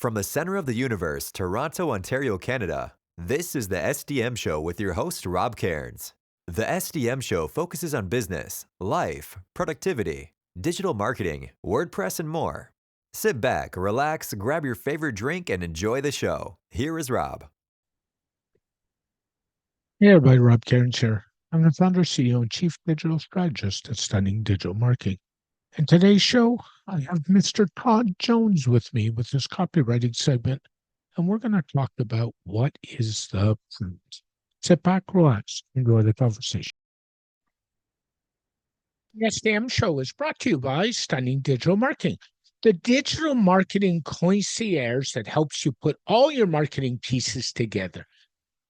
From the center of the universe, Toronto, Ontario, Canada, this is the SDM Show with your host, Rob Cairns. The SDM Show focuses on business, life, productivity, digital marketing, WordPress, and more. Sit back, relax, grab your favorite drink, and enjoy the show. Here is Rob. Hey everybody, Rob Cairns here. I'm the founder, CEO, and Chief Digital Strategist at Stunning Digital Marketing. In today's show, I have Mr. Todd Jones with me with this copywriting segment, and we're going to talk about what is the print. Sit back, relax, enjoy the conversation. The SDM Show is brought to you by Stunning Digital Marketing, the digital marketing concierge that helps you put all your marketing pieces together.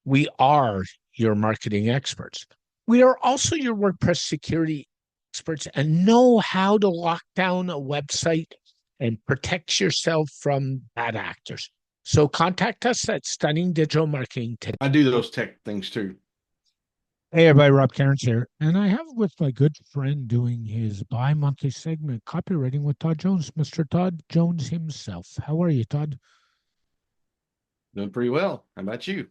We are your marketing experts. We are also your WordPress security experts and know how to lock down a website and protect yourself from bad actors. So contact us at Stunning Digital Marketing today. I do those tech things too. Hey everybody, Rob Cairns here. And I have with my good friend doing his bi-monthly segment, Copywriting with Todd Jones, Mr. Todd Jones himself. How are you, Todd? Doing pretty well. How about you?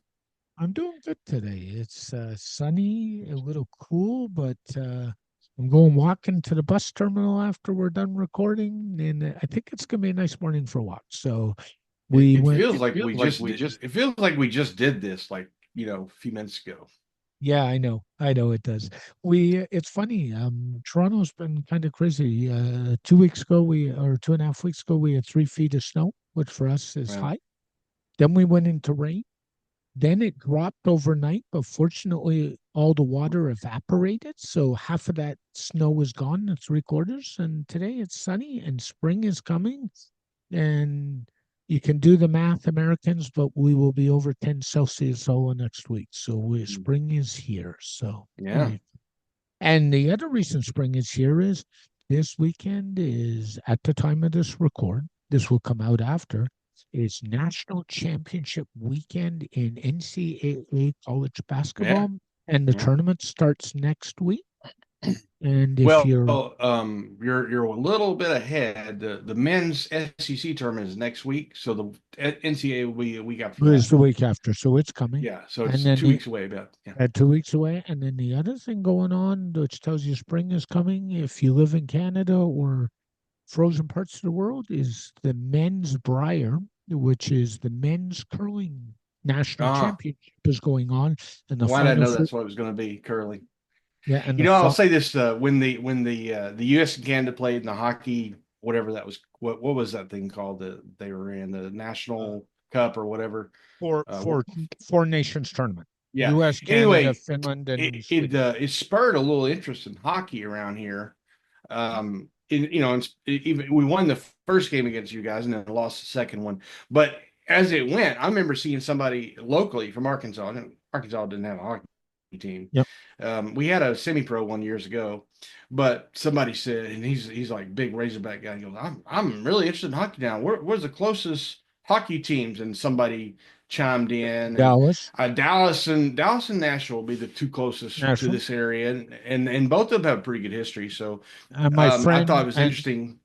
I'm doing good today. It's sunny, a little cool, but I'm going walking to the bus terminal after we're done recording, and I think it's gonna be a nice morning for a walk. So we It went. feels like it feels like we just did this like, a few minutes ago. Yeah, I know it does. It's funny. Toronto's been kind of crazy. 2 weeks ago, or 2.5 weeks ago, we had 3 feet of snow, which for us is high. Then we went into rain. Then it dropped overnight, but fortunately, all the water evaporated. So half of that snow is gone, and 3/4. And today it's sunny and spring is coming. And you can do the math, Americans, but we will be over 10 Celsius all next week. So spring is here. So, yeah. And the other reason spring is here is this weekend is at the time of this record. This will come out after. It's National Championship weekend in NCAA college basketball, and the tournament starts next week. And if you're a little bit ahead. The men's SEC tournament is next week, so the NCAA will be a week after that. It's the week after, so it's coming. Yeah, so it's 2 weeks away. About 2 weeks away, and then the other thing going on, which tells you spring is coming, if you live in Canada or frozen parts of the world, is the men's Briar, which is the men's curling national championship is going on. And I didn't know that's what it was going to be, curling. Yeah, and I'll say this: when the U.S. and Canada played in the hockey, whatever that was, what was that thing called that they were in, the National Cup or whatever? Four nations tournament. Yeah. U.S., Canada, Finland, and it spurred a little interest in hockey around here. Even we won the first game against you guys and then lost the second one. But as it went, I remember seeing somebody locally from Arkansas. Arkansas didn't have a hockey team. Yep. We had a semi-pro one years ago, but somebody said, and he's like big Razorback guy. He goes, I'm really interested in hockey now. Where's the closest hockey teams? And somebody chimed in. Dallas. Dallas and Nashville will be the two closest to this area, and both of them have a pretty good history. So my friend, I thought it was interesting.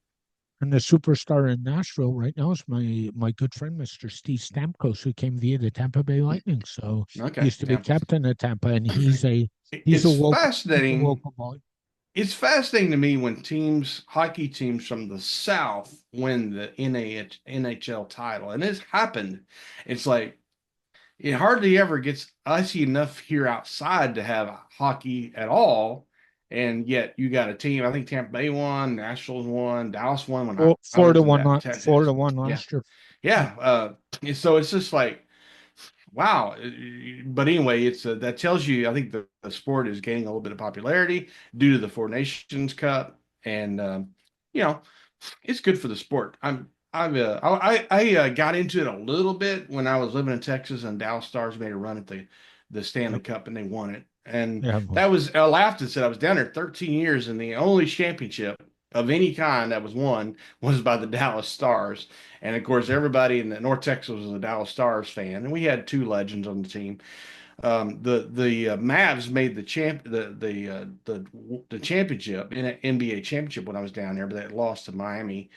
And the superstar in Nashville right now is my good friend, Mr. Steve Stamkos, who came via the Tampa Bay Lightning. So he used to be captain of Tampa, and he's a local boy. It's fascinating to me when hockey teams from the South win the NHL title, and it's happened. It's like it hardly ever gets. I see enough here outside to have hockey at all. And yet you got a team. I think Tampa Bay won, Nashville won, Dallas won. When Florida won last year. Yeah. So it's just like, wow. But anyway, that tells you. I think the sport is gaining a little bit of popularity due to the Four Nations Cup, and it's good for the sport. I got into it a little bit when I was living in Texas, and Dallas Stars made a run at the Stanley Cup, and they won it. And that was, I laughed and said I was down there 13 years, and the only championship of any kind that was won was by the Dallas Stars. And of course, everybody in North Texas was a Dallas Stars fan, and we had two legends on the team. The Mavs made the championship in an NBA championship when I was down there, but they lost to Miami.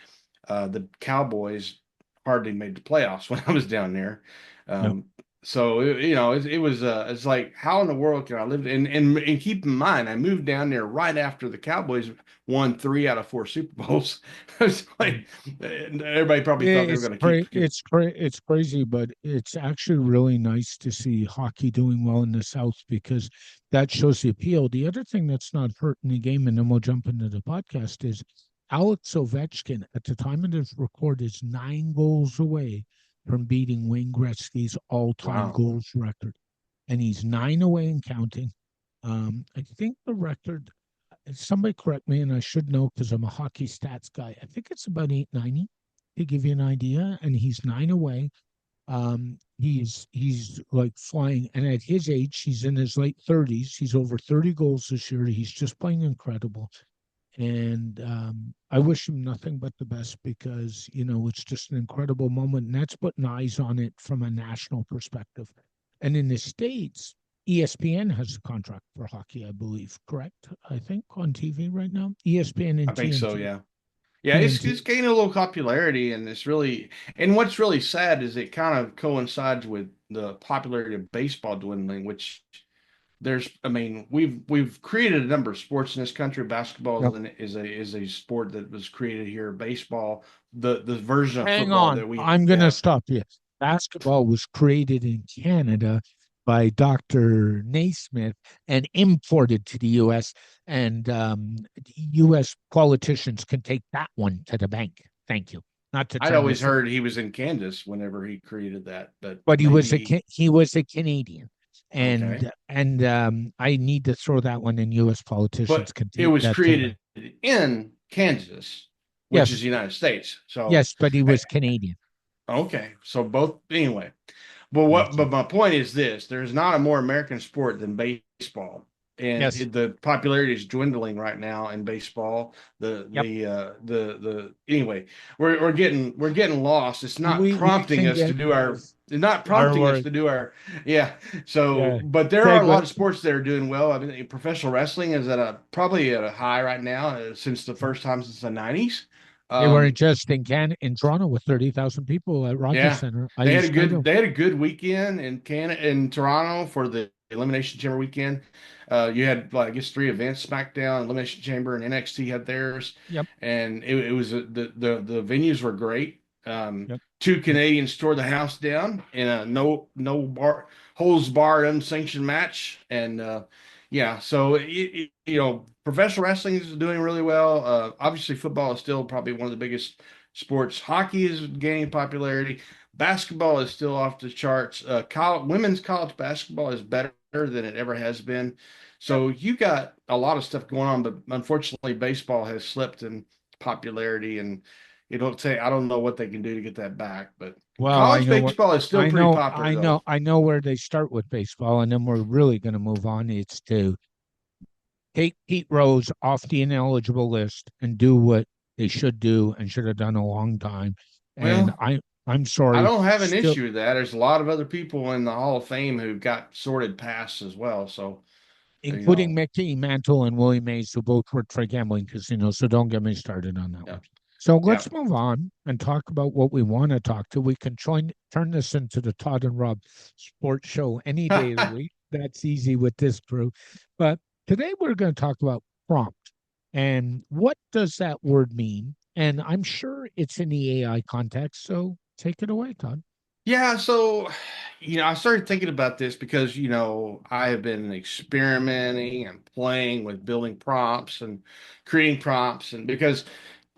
The Cowboys hardly made the playoffs when I was down there. Yep. Um, so it was it's like, how in the world can I live? And keep in mind, I moved down there right after the Cowboys won 3 out of 4 Super Bowls. It's like everybody probably thought they were going to keep. It's crazy, but it's actually really nice to see hockey doing well in the South because that shows the appeal. The other thing that's not hurting the game, and then we'll jump into the podcast, is Alex Ovechkin at the time of this record is 9 goals away from beating Wayne Gretzky's all-time Wow. goals record, and he's 9 away and counting. I think the record, somebody correct me, and I should know because I'm a hockey stats guy. I think it's about 890 to give you an idea, and he's 9 away. He's like flying, and at his age, he's in his late 30s. He's over 30 goals this year. He's just playing incredible, and I wish him nothing but the best because it's just an incredible moment, and that's putting eyes on it from a national perspective. And in the States, ESPN has a contract for hockey, I believe, correct? I think on TV right now, ESPN I and think so, TNT. yeah. Yeah, it's TNT. gaining a little popularity, and what's really sad is it kind of coincides with the popularity of baseball dwindling, which I mean, we've created a number of sports in this country. Basketball Yep. is a sport that was created here. Baseball, the version of Hang football on, that we I'm going to have. stop you. Basketball was created in Canada by Dr. Naismith and imported to the U.S. And U.S. politicians can take that one to the bank. Thank you. Not to I'd turn always this, heard he was in Kansas whenever he created that, but but maybe he was a Canadian, okay. and I need to throw that one in. U.S. politicians But can it take was that to the bank. created in Kansas, which is Yes, the United States. So, yes, but he eh, was Canadian. okay. So both anyway. But Thank you. my point is this: there's not a more American sport than baseball, and Yes. the popularity is dwindling right now in baseball. Yep. The anyway, we're getting lost. We can get It's not our prompting us word. to do our yeah. So, Yeah. but there are a lot Segue. of sports that are doing well. I mean, professional wrestling is probably at a high right now since the first time since the '90s. They weren't Um, just in Toronto with 30,000 people at Rogers yeah, Center. Ice Skydome. they had a good weekend in Toronto for the Elimination Chamber weekend. You had like I guess 3 events: SmackDown, Elimination Chamber, and NXT had theirs, Yep. and it was the venues were great. Yep. Two Yep. Canadians tore the house down in a no bar holds barred unsanctioned match, and yeah, so professional wrestling is doing really well. Obviously, football is still probably one of the biggest sports. Hockey is gaining popularity. Basketball is still off the charts. Women's college basketball is better than it ever has been. Yep. So you got a lot of stuff going on, but unfortunately, baseball has slipped in popularity, and I don't know what they can do to get that back. But Well, college baseball is still pretty popular, though. I know where they start with baseball, and then we're really going to move on. It's to take Pete Rose off the ineligible list and do what they should do and should have done a long time. And Well, I'm I sorry, don't have an still issue with that. There's a lot of other people in the Hall of Fame who got sorted past as well. So, you including know, Mickey Mantle and Willie Mays, who both worked for gambling casinos. So don't get me started on that yeah, one. So yeah. let's move on and talk about what we want to talk to. We can turn this into the Todd and Rob sports show any day of the week. That's easy with this crew. But today we're going to talk about prompt and what does that word mean? And I'm sure it's in the AI context. So take it away, Todd. Yeah, so I started thinking about this because I have been experimenting and playing with building prompts and creating prompts, and because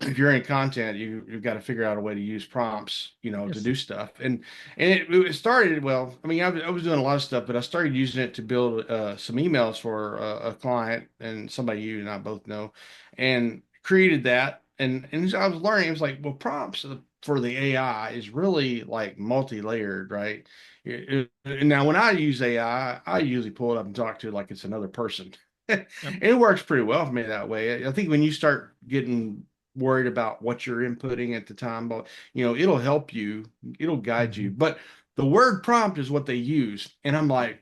if you're in content, you've got to figure out a way to use prompts, to Yes. do stuff. And it started well. I mean, I was doing a lot of stuff, but I started using it to build some emails for a client and somebody you and I both know, and created that. And I was learning. It was like, well, prompts for the AI is really like multi-layered, right? And now when I use AI, I usually pull it up and talk to it like it's another person. And Yep. it works pretty well for me that way. I think when you start getting worried about what you're inputting at the time, but it'll help you, it'll guide you. Mhm. But the word prompt is what they use. And I'm like,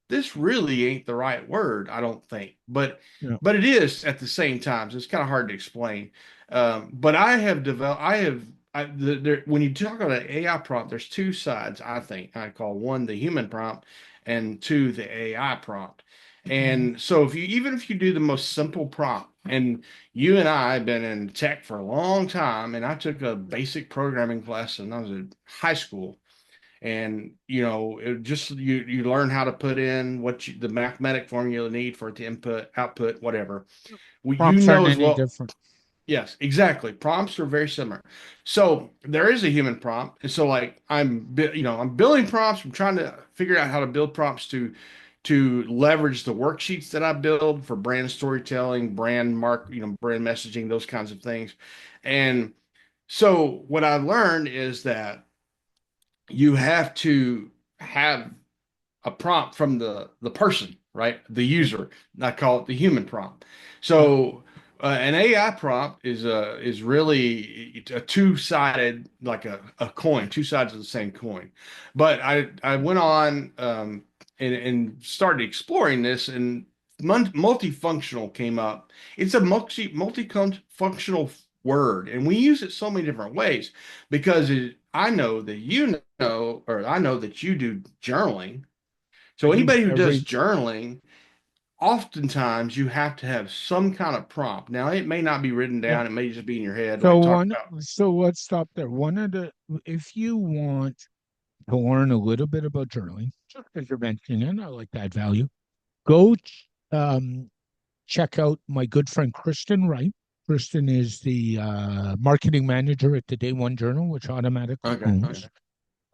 this really ain't the right word, I don't think. Yeah. But it is at the same time. So it's kind of hard to explain. But I have when you talk about an AI prompt, there's two sides, I think. I call one the human prompt and two the AI prompt. And so even if you do the most simple prompt, and you and I have been in tech for a long time, and I took a basic programming class when I was in high school, and you learn how to put in the mathematic formula you need for it to input, output, whatever. Well, Prompts aren't any different. Yes, exactly. Prompts are very similar. So there is a human prompt. And so like I'm building prompts. I'm trying to figure out how to build prompts to leverage the worksheets that I build for brand storytelling, brand messaging, those kinds of things. And so what I learned is that you have to have a prompt from the person, right? The user. I call it the human prompt. Yeah. So an AI prompt is really a two-sided, like a coin, two sides of the same coin. But I went on and started exploring this, and multifunctional came up. It's a multifunctional word, and we use it so many different ways because I know that or I know that you do journaling. I So do anybody who does every journaling, oftentimes you have to have some kind of prompt. Now it may not be written yeah. down, it may just be in your head, So like talk about. let's stop there. If you want to learn a little bit about journaling, just because you're mentioning it, I like that value. Go check out my good friend Kristen Wright. Kristen is the marketing manager at the Day One Journal, which automatically Okay, owns.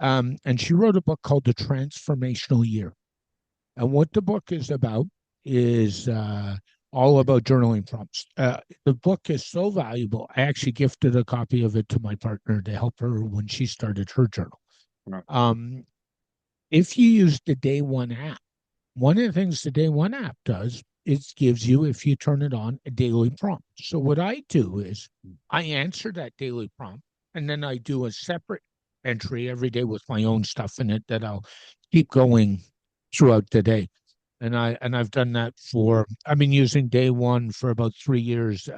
okay. And she wrote a book called The Transformational Year. And what the book is about is all about journaling prompts. The book is so valuable. I actually gifted a copy of it to my partner to help her when she started her journal. Right. If you use the Day One app, one of the things the Day One app does is gives you, if you turn it on, a daily prompt. So what I do is I answer that daily prompt, and then I do a separate entry every day with my own stuff in it that I'll keep going throughout the day. And I've done that I've been using Day One for about 3 years.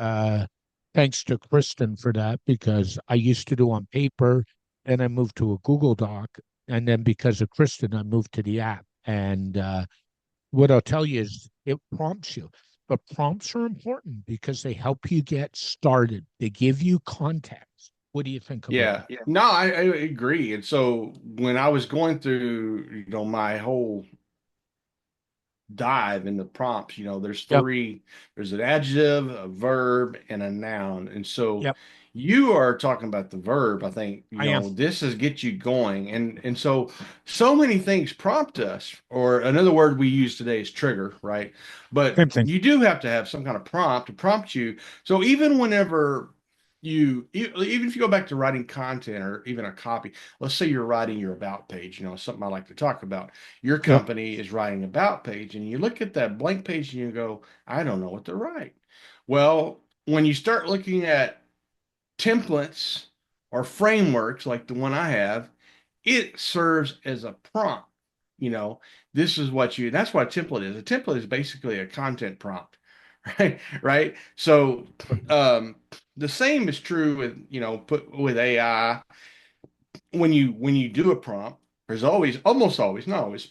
Thanks to Kristen for that, because I used to do on paper, and I moved to a Google Doc, and then because of Kristen, I moved to the app. And what I'll tell you is it prompts you. But prompts are important because they help you get started. They give you context. What do you think about Yeah. that? No, I agree. And so when I was going through, my whole dive into prompts, Yep. there's an adjective, a verb, and a noun. And so Yep. you are talking about the verb. I think, I am. this is get you going. And so many things prompt us, or another word we use today is trigger, right? But Same thing. you do have to have some kind of prompt to prompt you. So even whenever even if you go back to writing content or even a copy, let's say you're writing your about page, something I like to talk about. Your Yep. company is writing about page, and you look at that blank page and you go, I don't know what to write. Well, when you start looking at templates or frameworks like the one I have, it serves as a prompt. You know, that's what a template is. A template is basically a content prompt, right? Right. So, the same is true with, put with AI. When you do a prompt, there's almost always, not always,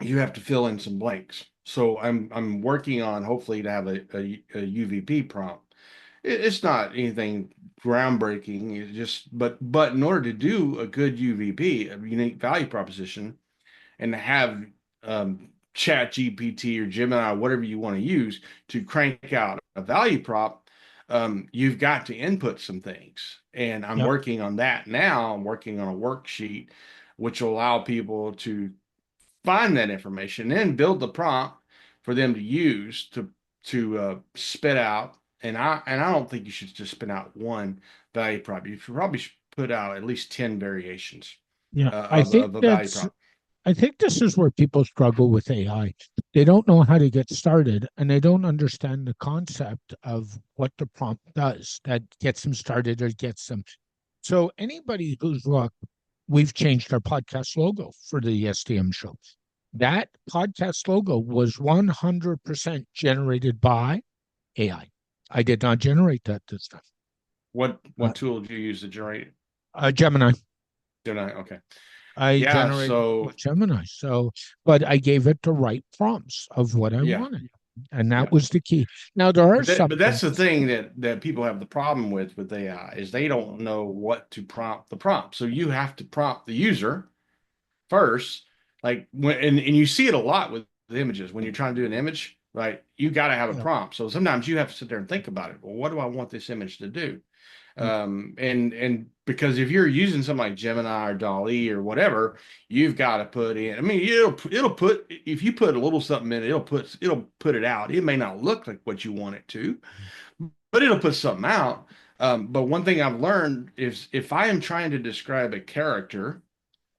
you have to fill in some blanks. So I'm working on hopefully to have a UVP prompt. It's not anything groundbreaking. It's just but in order to do a good UVP, a unique value proposition, and to have Chat GPT or Gemini, whatever you want to use to crank out a value prop, you've got to input some things. And I'm Yep. working on that now. I'm working on a worksheet which will allow people to find that information and then build the prompt for them to use to spit out. And I don't think you should just spit out one value prop. You should probably put out at least 10 variations Yeah. of a value prop. I think this is where people struggle with AI. They don't know how to get started, and they don't understand the concept of what the prompt does that gets them started or gets them. So anybody who's we've changed our podcast logo for the SDM show. That podcast logo was 100% generated by AI. I did not generate that this time. Uh, what tool do you use to generate? Gemini. Gemini. Okay. I Yeah. generated So with Gemini. So, but I gave it the right prompts of what I yeah, wanted. And that yeah. was the key. Now there are But some that's the things. thing that people have the problem with AI is they don't know what to prompt the prompt. So you have to prompt the user first. Like and you see it a lot with images when you're trying to do an image, right? You got to have a Yeah, prompt. So sometimes you have to sit there and think about it. Well, what do I want this image to do? yeah, And because if you're using something like Gemini or DALL-E or whatever, you've got to put in. I mean, it'll put if you put a little something in it, it'll put it out. It may not look like what you want it to, but it'll put something out. But one thing I've learned is if I am trying to describe a character,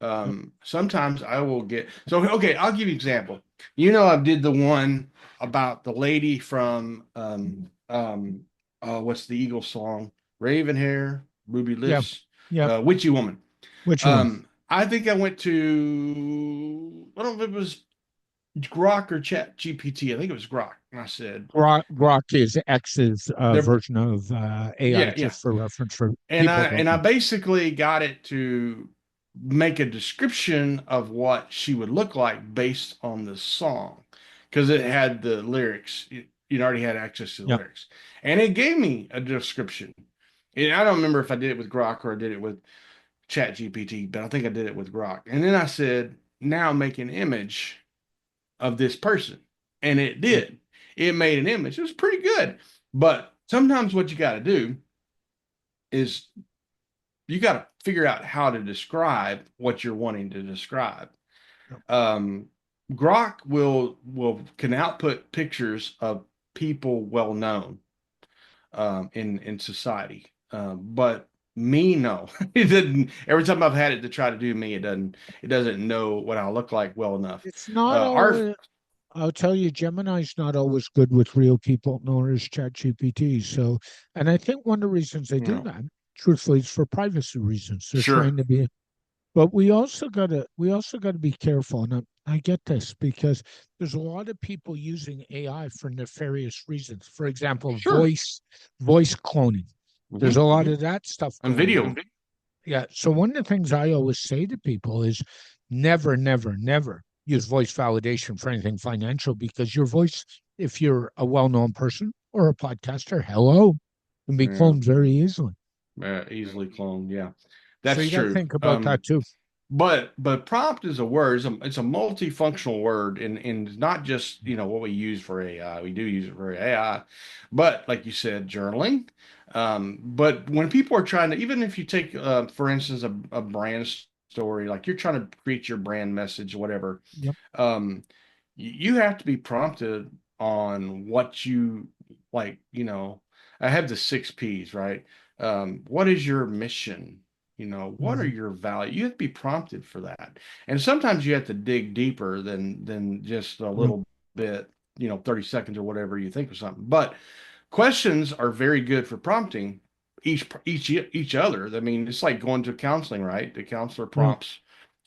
yeah, sometimes I will get so okay. I'll give you an example. I did the one about the lady from what's the Eagle song? Raven hair, ruby yeah, lips, yeah. witchy woman. Which one? I think I went to I don't know if it was Grok or Chat GPT. I think it was Grok. And I said, Grok is X's they're version of AI, yeah, yeah. just for reference for And people I who don't and I know. basically got it to make a description of what she would look like based on the song because it had the lyrics. It already had access to the Yeah, lyrics, and it gave me a description. And I don't remember if I did it with Grok or I did it with Chat GPT, but I think I did it with Grok. And then I said, "Now make an image of this person," and it yeah. did. It made an image. It was pretty good, but sometimes what you got to do is you got to figure out how to describe what you're wanting to describe. Yeah. Um, Grok will can output pictures of people well known in society, but me no, it didn't. Every time I've had it to try to do me, it doesn't know what I look like well enough. It's not Our always. I'll tell you, Gemini's not always good with real people, nor is ChatGPT. So, and I think one of the reasons they you do know that, truthfully, is for privacy reasons. They're sure, trying to be, but we also gotta be careful. And I get this because there's a lot of people using AI for nefarious reasons. For example, sure, voice cloning. There's a lot of that stuff and going on. video, Yeah. So one of the things I always say to people is never, never, never use voice validation for anything financial because your voice, if you're a well-known person or a podcaster, hello, can be yeah, cloned very easily. easily cloned. Yeah, So that's you got to true. think about that too. But prompt is a word. It's a multifunctional word, and it's not just what we use for AI. We do use it for AI, but like you said, journaling. But when people are trying to, even if you take, for instance, a brand story, like you're trying to create your brand message, whatever, Yep. um, you have to be prompted on what you like. I have the six P's, right? What is your mission? What are Mhm. your values? You have to be prompted for that. And sometimes you have to dig deeper than just a Yep. little bit, 30 seconds or whatever you think of something. But questions are very good for prompting each other. I mean, it's like going to counseling, right? The counselor Yeah. prompts,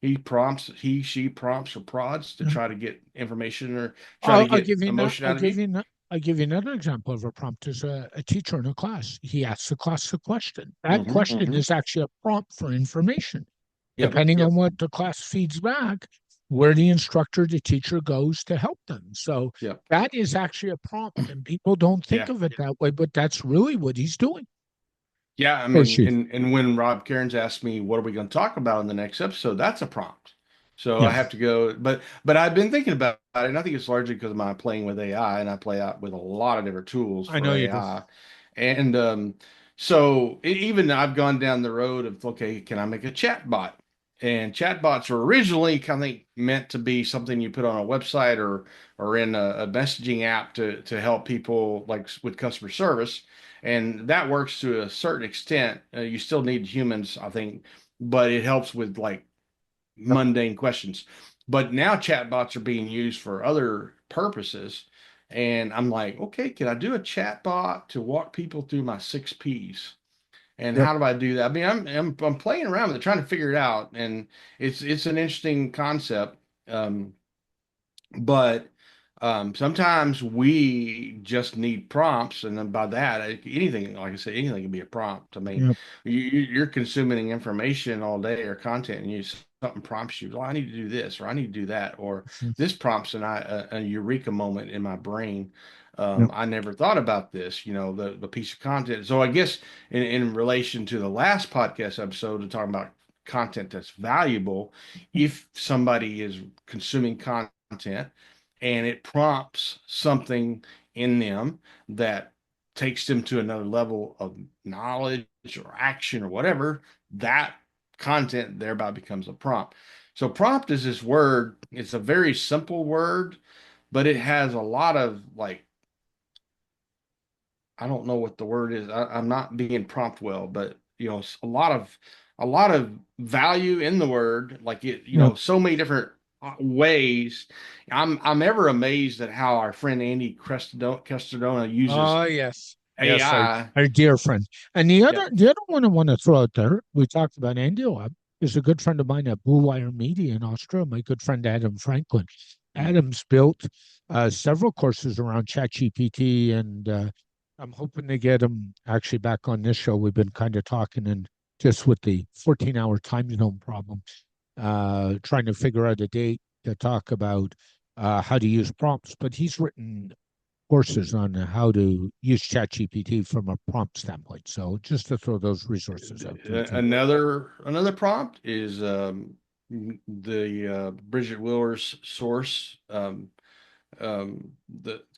she prompts or prods to Yeah. try to get information or try to I'll get give you no, emotion out of you. I'll give you another example of a prompt as a teacher in a class. He asks the class a question. That question is actually a prompt for information. Yep. Depending on what the class feeds back, where the instructor, the teacher goes to help them. So Yep. that is actually a prompt, and people don't think Yeah. of it that way, but that's really what he's doing. Yeah, I Or mean, she. and when Rob Cairns asked me what are we going to talk about in the next episode, that's a prompt. So I Yeah, have to go, but I've been thinking about it, and I think it's largely because of my playing with AI, and I play out with a lot of different tools I for know you do. AI, and so even I've gone down the road of okay, can I make a chat bot? And chatbots were originally kind of meant to be something you put on a website or in a messaging app to help people like with customer service, and that works to a certain extent. You still need humans, I think, but it helps with like Yep. mundane questions. But now chatbots are being used for other purposes, and I'm like, okay, can I do a chatbot to walk people through my six P's? And Yep. how do I do that? I mean, I'm playing around with it, trying to figure it out, and it's an interesting concept. But Sometimes we just need prompts, and then by that, anything, like I said, anything can be a prompt. I mean, Yep. you're consuming information all day or content, and something prompts you, well, I need to do this, or I need to do that, or Mhm. this prompts a eureka moment in my brain. Yep. I never thought about this, the piece of content. So I guess in relation to the last podcast episode, to talking about content that's valuable, if somebody is consuming content and it prompts something in them that takes them to another level of knowledge or action or whatever, that content thereby becomes a prompt. So prompt is this word, it's a very simple word, but it has a lot of like, I don't know what the word is. I'm not being prompt well, but a lot of value in the word, like it, Yep. so many different ways. I'm ever amazed at how our friend Andy Crestodona uses Oh, yes. Yes, AI. our dear friend. And the Yep. other the other one I want to throw out there, we talked about Andy Lab, is a good friend of mine at Blue Wire Media in Austria, my good friend Adam Franklin. Adam's built several courses around ChatGPT, and I'm hoping to get him actually back on this show. We've been kind of talking, and just with the 14-hour time zone problem, trying to figure out a date to talk about how to use prompts. But he's written courses on how to use ChatGPT from a prompt standpoint. So just to throw those resources out there too. Another prompt is the Bridget Willer's source. The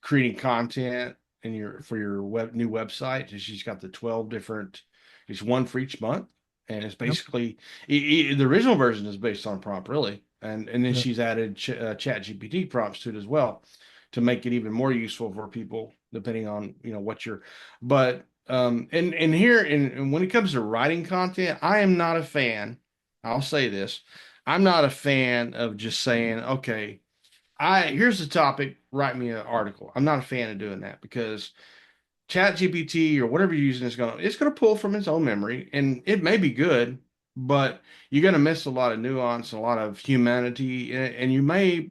creating content in for your new website. And she's got the 12 different, it's one for each month. And it's Yep. basically the original version is based on prompt, really. And then Yep. she's added chat GPT prompts to it as well to make it even more useful for people, depending on, what you're, but, and here, and when it comes to writing content, I am not a fan. I'll say this. I'm not a fan of just saying, okay, here's the topic, write me an article. I'm not a fan of doing that because Chat GPT or whatever you're using is it's gonna pull from its own memory, and it may be good, but you're gonna miss a lot of nuance and a lot of humanity, and you may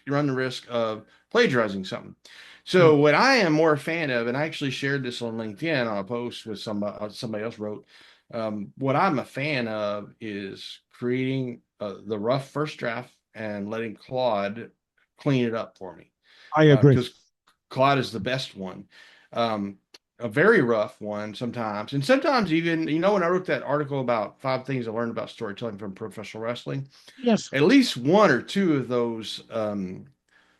run the risk of plagiarizing something. Yep. So what I am more a fan of, and I actually shared this on LinkedIn on a post with somebody else wrote, what I'm a fan of is creating the rough first draft and letting Claude clean it up for me, I agree. because Claude is the best one. Um, a very rough one sometimes, and sometimes even, when I wrote that article about 5 things I learned about storytelling from professional wrestling, Yes, at least one or two of those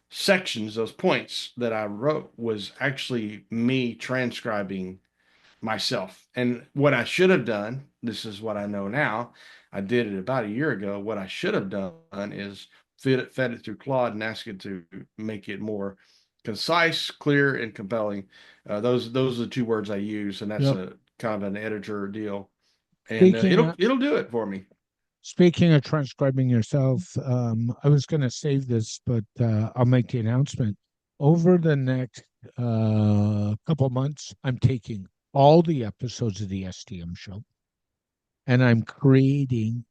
sections, those points that I wrote, was actually me transcribing myself. And what I should have done, this is what I know now, I did it about a year ago. What I should have done is fed it through Claude and asked it to make it more concise, clear, and compelling. Those are the two words I use, and that's yep. a kind of an editor deal, and Speaking of, it'll do it for me. speaking of transcribing yourself, I was going to save this, but I'll make the announcement. Over the next couple months, I'm taking all the episodes of the SDM show and I'm creating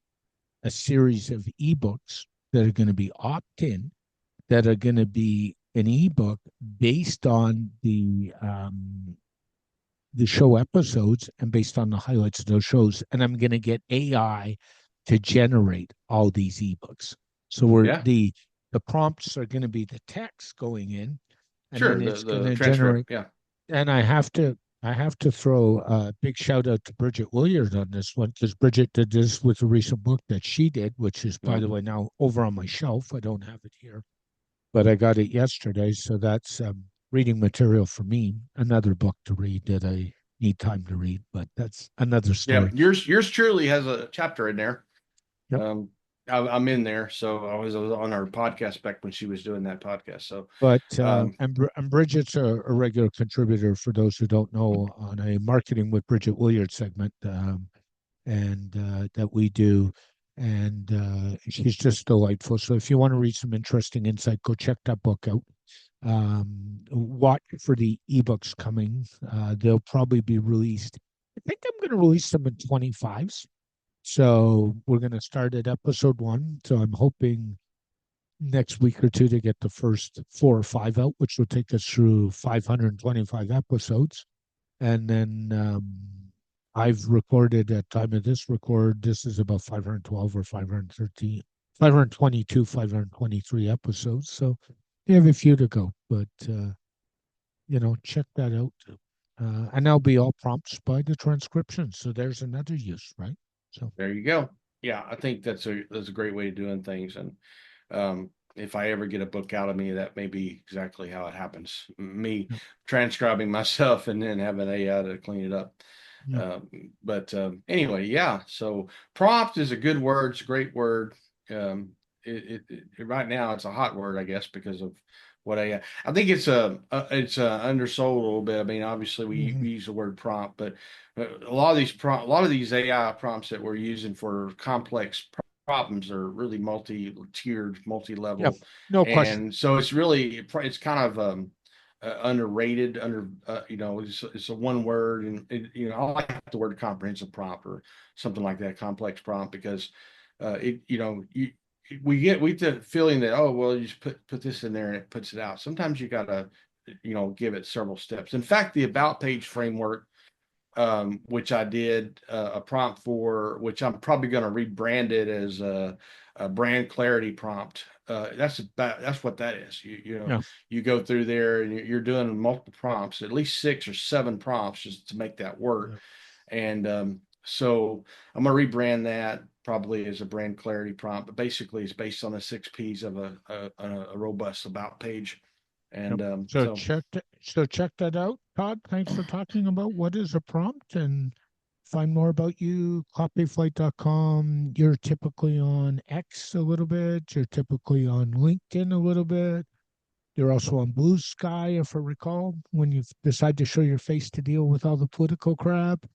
a series of ebooks that are going to be opt-in, that are going to be an ebook based on the show episodes and based on the highlights of those shows. And I'm going to get AI to generate all these ebooks. So Yeah, the prompts are going to be the text going in, and sure. then The it's going the to generate. transcript. Yeah. And I have to throw a big shout out to Bridget Williams on this one, because Bridget did this with a recent book that she did, which is, by Yeah. the way, now over on my shelf. I don't have it here, but I got it yesterday. So that's reading material for me. Another book to read that I need time to read, but that's another Yeah, story. yours truly has a chapter in there. Yep. Um, I'm in there, so I was on our podcast back when she was doing that podcast. So, But um, and Bridget's a regular contributor, for those who don't know, on a Marketing with Bridget Williard segment, and that we do. And she's just delightful. So if you want to read some interesting insight, go check that book out. Watch for the ebooks coming. They'll probably be released. I think I'm going to release them in 25s. So we're going to start at episode 1. So I'm hoping next week or two to get the first 4 or 5 out, which will take us through 525 episodes. And then I've recorded at time of this record, this is about 512 or 513, 522, 523 episodes. So you have a few to go, but check that out. And that'll be all prompts by the transcription. So there's another use, right? So there you go. Yeah, I think that's a great way of doing things. And if I ever get a book out of me, that may be exactly how it happens. Me transcribing myself and then having AI to clean it up. But anyway, yeah. So prompt is a good word. It's a great word. Right now it's a hot word, I guess, because of what I think it's undersold a little bit. I mean, obviously we use the word prompt, but a lot of these AI prompts that we're using for complex problems are really multi-tiered, multi-level. yeah, no question. And so it's kind of underrated. It's a one word, and I like the word comprehensive prompt or something like that, complex prompt, because we get the feeling that, oh well, you just put this in there and it puts it out. Sometimes you gotta give it several steps. In fact, the about page framework, which I did a prompt for, which I'm probably going to rebrand it as a brand clarity prompt. That's what that is. You go through there and you're doing multiple prompts, at least 6 or 7 prompts just to make that work. And so I'm going to rebrand that probably as a brand clarity prompt, but basically it's based on the 6 P's of a robust about page. And so check that out, Todd. Thanks for talking about what is a prompt, and find more about you, copyflight.com. You're typically on X a little bit. You're typically on LinkedIn a little bit. You're also on Blue Sky, if I recall, when you decide to show your face to deal with all the political crap,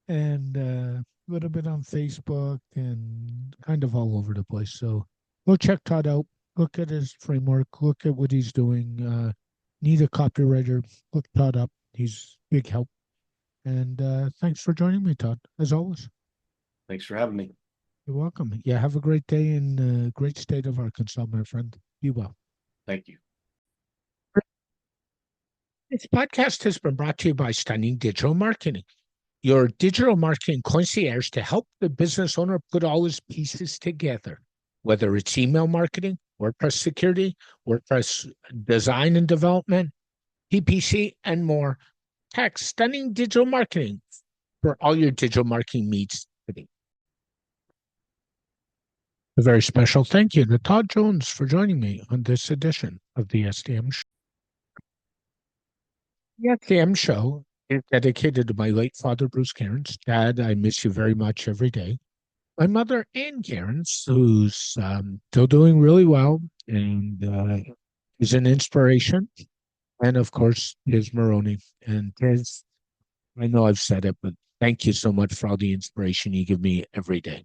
and a little bit on Facebook and kind of all over the place. So go check Todd out. Look at his framework. Look at what he's doing. Need a copywriter. Look Todd up. He's big help. And thanks for joining me, Todd, as always. Thanks for having me. You're welcome. Yeah, have a great day in the great state of Arkansas, my friend. Be well. Thank you. This podcast has been brought to you by Stunning Digital Marketing, your digital marketing concierge to help the business owner put all his pieces together, whether it's email marketing, WordPress security, WordPress design and development, PPC, and more. Text Stunning Digital Marketing for all your digital marketing needs today. A very special thank you to Todd Jones for joining me on this edition of the SDM Show. The SDM Show is dedicated to my late father, Bruce Cairns. Dad, I miss you very much every day. My mother, Ann Cairns, who's still doing really well and is an inspiration. And of course, Tiz Maroney. And Tiz, I know I've said it, but thank you so much for all the inspiration you give me every day.